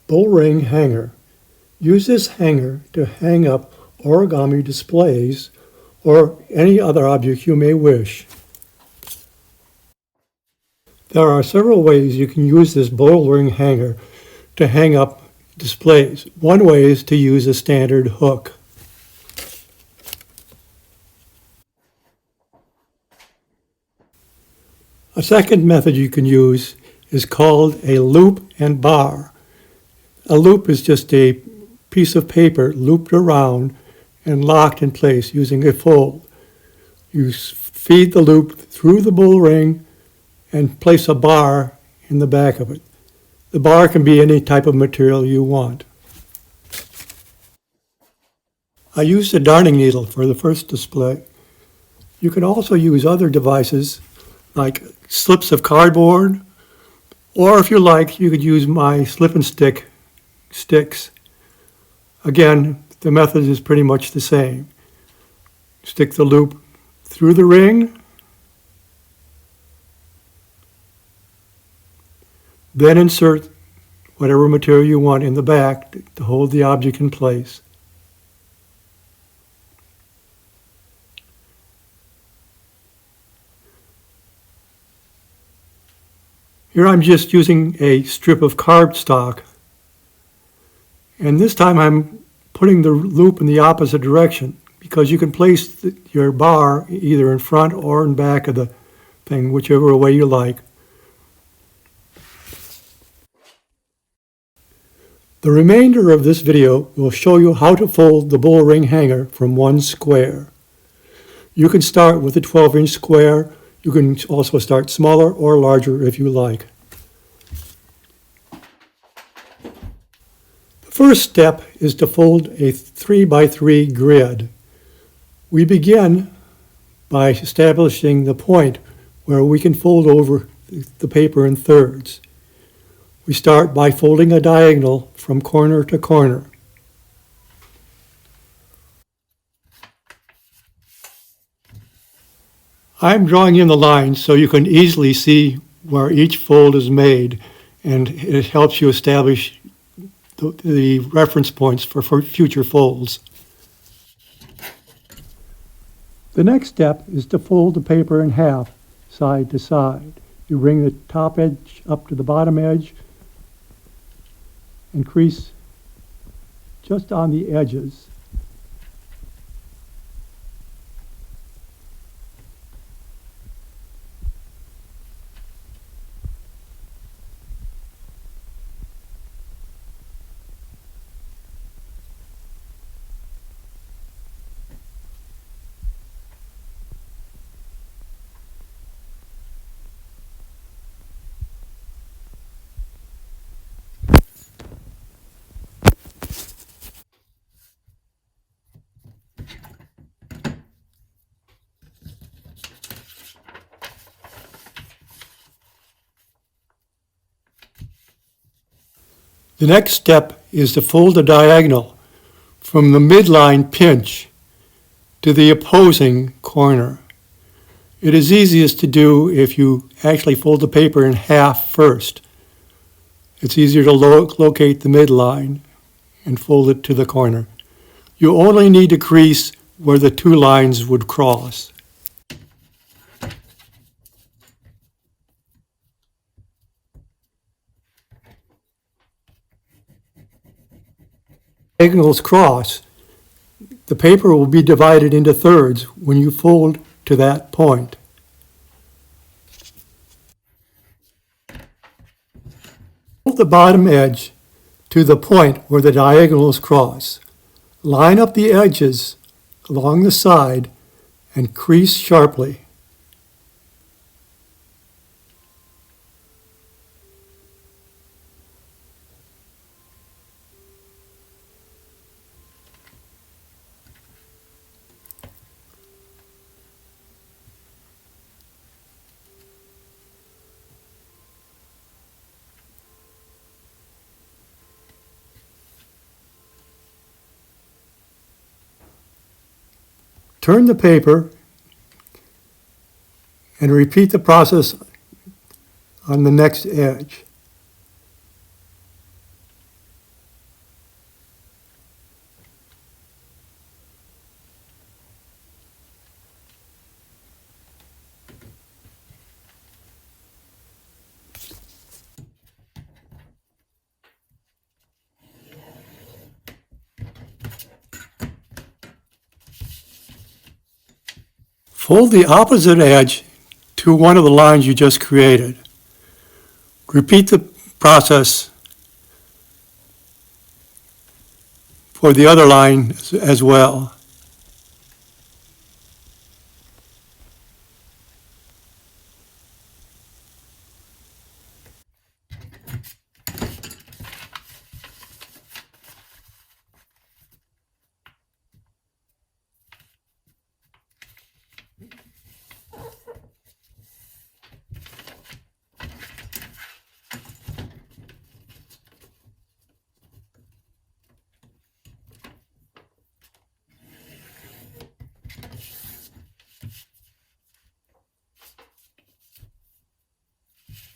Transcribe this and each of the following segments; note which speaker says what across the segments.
Speaker 1: Bull ring hanger. Use this hanger to hang up origami displays or any other object you may wish. There are several ways you can use this bull ring hanger to hang up displays. One way is to use a standard hook. A second method you can use is called a loop and bar. A loop is just a piece of paper looped around and locked in place using a fold. You feed the loop through the bull ring and place a bar in the back of it. The bar can be any type of material you want. I used a darning needle for the first display. You can also use other devices like slips of cardboard, or if you like, you could use my slip and stick sticks. Again, the method is pretty much the same. Stick the loop through the ring, then insert whatever material you want in the back to hold the object in place. Here I'm just using a strip of cardstock, and this time I'm putting the loop in the opposite direction because you can place your bar either in front or in back of the thing, whichever way you like. The remainder of this video will show you how to fold the bull ring hanger from one square. You can start with a 12-inch square. You can also start smaller or larger if you like. The first step is to fold a 3x3 grid. We begin by establishing the point where we can fold over the paper in thirds. We start by folding a diagonal from corner to corner. I'm drawing in the lines so you can easily see where each fold is made, and it helps you establish the reference points for future folds. The next step is to fold the paper in half, side to side. You bring the top edge up to the bottom edge and crease just on the edges. The next step is to fold a diagonal from the midline pinch to the opposing corner. It is easiest to do if you actually fold the paper in half first. It's easier to locate the midline and fold it to the corner. You only need to crease where the two lines would cross. Diagonals cross, the paper will be divided into thirds when you fold to that point. Fold the bottom edge to the point where the diagonals cross. Line up the edges along the side and crease sharply. Turn the paper and repeat the process on the next edge. Fold the opposite edge to one of the lines you just created. Repeat the process for the other line as well.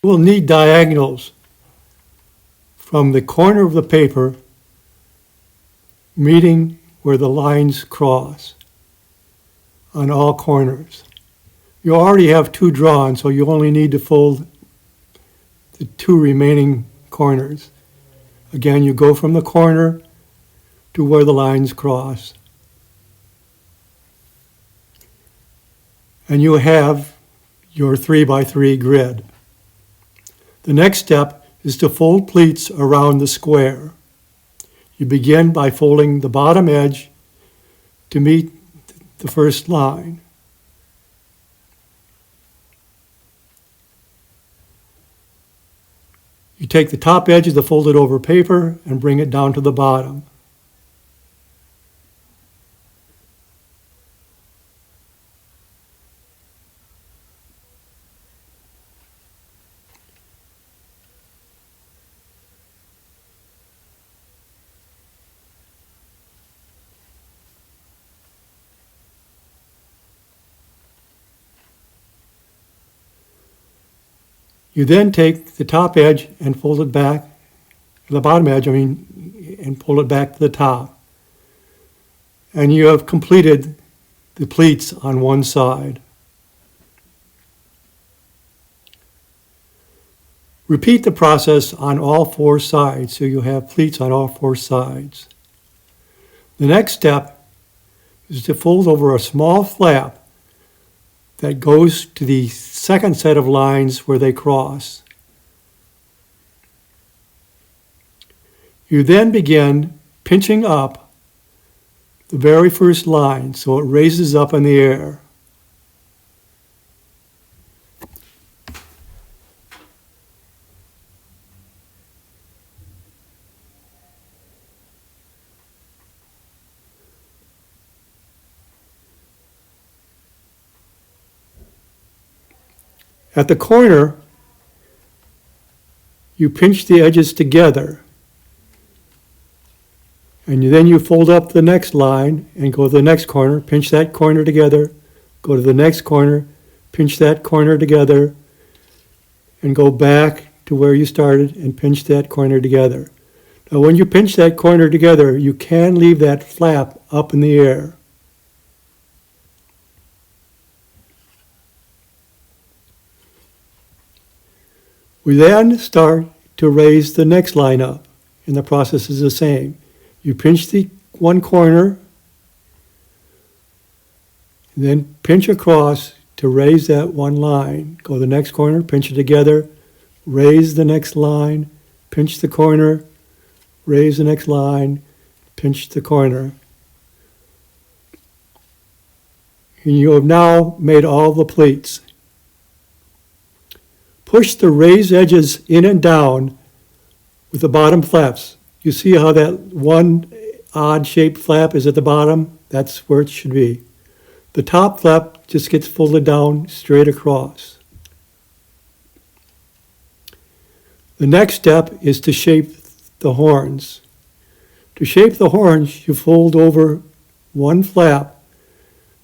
Speaker 1: We'll need diagonals from the corner of the paper meeting where the lines cross on all corners. You already have two drawn, so you only need to fold the two remaining corners. Again, you go from the corner to where the lines cross. And you have your 3x3 grid. The next step is to fold pleats around the square. You begin by folding the bottom edge to meet the first line. You take the top edge of the folded over paper and bring it down to the bottom. You then take the top edge and fold it back, the bottom edge, and pull it back to the top. And you have completed the pleats on one side. Repeat the process on all four sides so you have pleats on all four sides. The next step is to fold over a small flap that goes to the second set of lines where they cross. You then begin pinching up the very first line so it raises up in the air. At the corner, you pinch the edges together, and then you fold up the next line and go to the next corner, pinch that corner together, go to the next corner, pinch that corner together, and go back to where you started and pinch that corner together. Now when you pinch that corner together, you can leave that flap up in the air. We then start to raise the next line up, and the process is the same. You pinch the one corner, and then pinch across to raise that one line. Go to the next corner, pinch it together, raise the next line, pinch the corner, raise the next line, pinch the corner. And you have now made all the pleats. Push the raised edges in and down with the bottom flaps. You see how that one odd-shaped flap is at the bottom? That's where it should be. The top flap just gets folded down straight across. The next step is to shape the horns. To shape the horns, you fold over one flap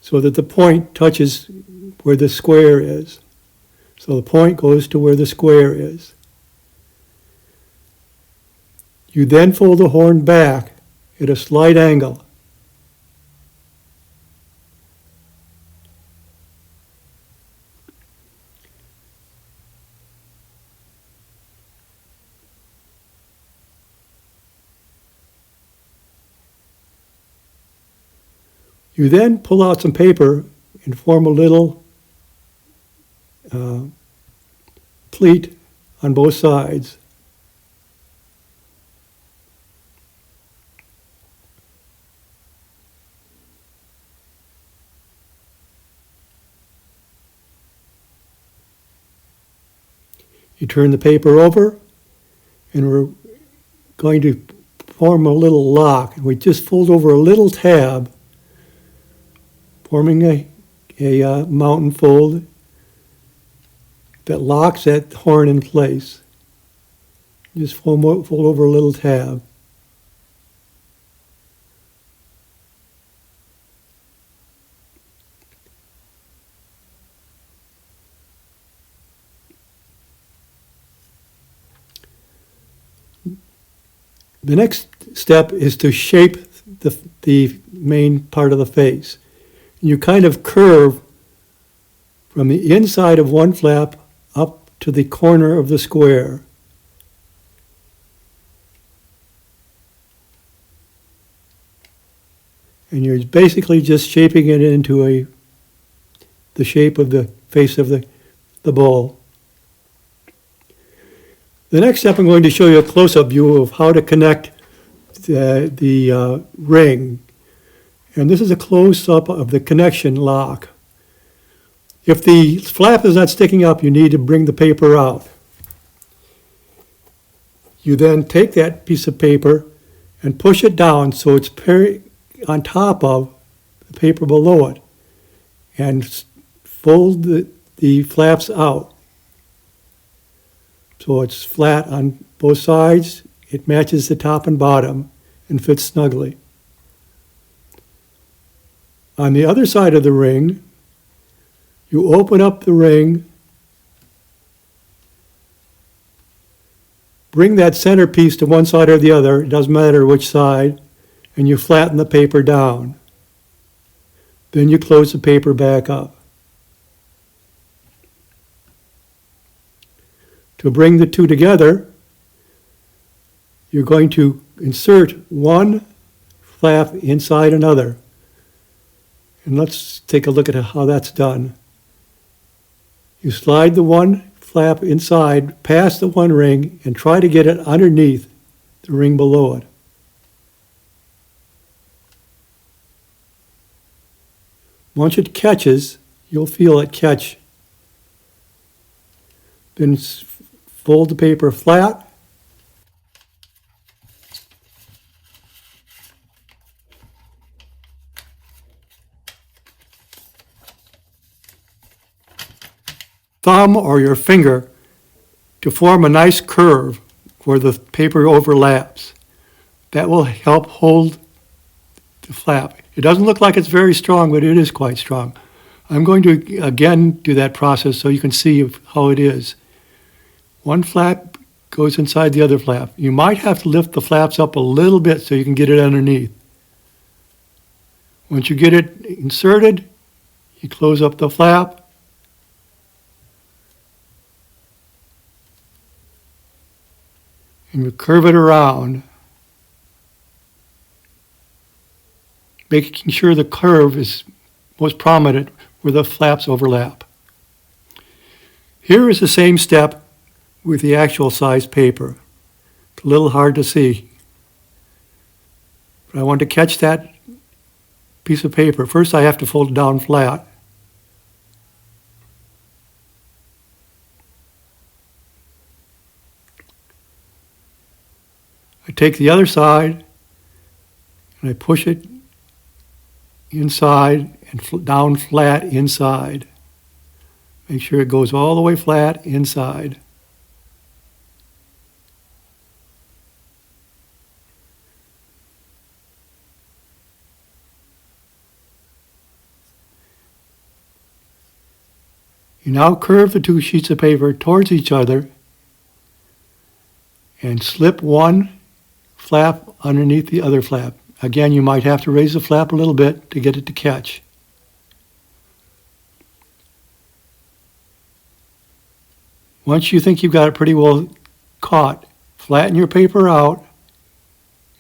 Speaker 1: so that the point touches where the square is. So the point goes to where the square is. You then fold the horn back at a slight angle. You then pull out some paper and form a little pleat on both sides. You turn the paper over, and we're going to form a little lock. We just fold over a little tab, forming a mountain fold that locks that horn in place. Just fold over a little tab. The next step is to shape the main part of the face. You kind of curve from the inside of one flap up to the corner of the square. And you're basically just shaping it into the shape of the face of the bowl. The next step, I'm going to show you a close-up view of how to connect the ring. And this is a close-up of the connection lock. If the flap is not sticking up, you need to bring the paper out. You then take that piece of paper and push it down so it's on top of the paper below it, and fold the flaps out. So it's flat on both sides, it matches the top and bottom, and fits snugly. On the other side of the ring, you open up the ring, bring that center piece to one side or the other, it doesn't matter which side, and you flatten the paper down. Then you close the paper back up. To bring the two together, you're going to insert one flap inside another. And let's take a look at how that's done. You slide the one flap inside past the one ring and try to get it underneath the ring below it. Once it catches, you'll feel it catch. Then fold the paper flat. Thumb or your finger to form a nice curve where the paper overlaps. That will help hold the flap. It doesn't look like it's very strong, but it is quite strong. I'm going to again do that process so you can see how it is. One flap goes inside the other flap. You might have to lift the flaps up a little bit so you can get it underneath. Once you get it inserted, you close up the flap. And you curve it around, making sure the curve is most prominent where the flaps overlap. Here is the same step with the actual size paper. It's a little hard to see. But I want to catch that piece of paper. First I have to fold it down flat. I take the other side and I push it inside and down flat inside. Make sure it goes all the way flat inside. You now curve the two sheets of paper towards each other and slip one flap underneath the other flap. Again, you might have to raise the flap a little bit to get it to catch. Once you think you've got it pretty well caught, flatten your paper out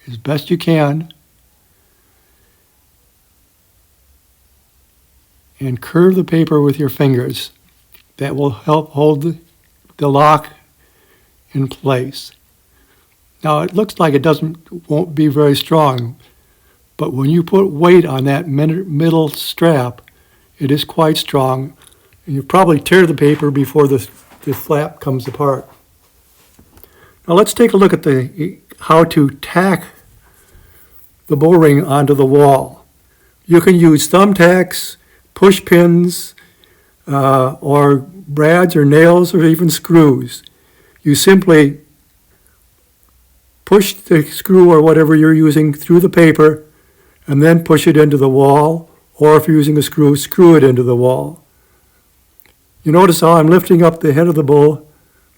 Speaker 1: as best you can and curve the paper with your fingers. That will help hold the lock in place. Now it looks like it won't be very strong, but when you put weight on that middle strap, it is quite strong, and you probably tear the paper before the flap comes apart. Now let's take a look at how to tack the bow ring onto the wall. You can use thumbtacks, push pins, or brads or nails or even screws. You simply push the screw or whatever you're using through the paper and then push it into the wall, or if you're using a screw, screw it into the wall. You notice how I'm lifting up the head of the bow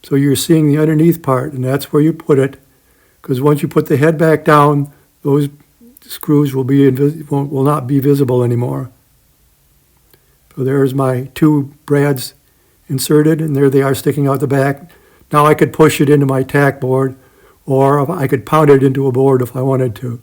Speaker 1: so you're seeing the underneath part, and that's where you put it, because once you put the head back down, those screws will not be visible anymore. So there's my two brads inserted, and there they are sticking out the back. Now I could push it into my tack board, or I could pound it into a board if I wanted to.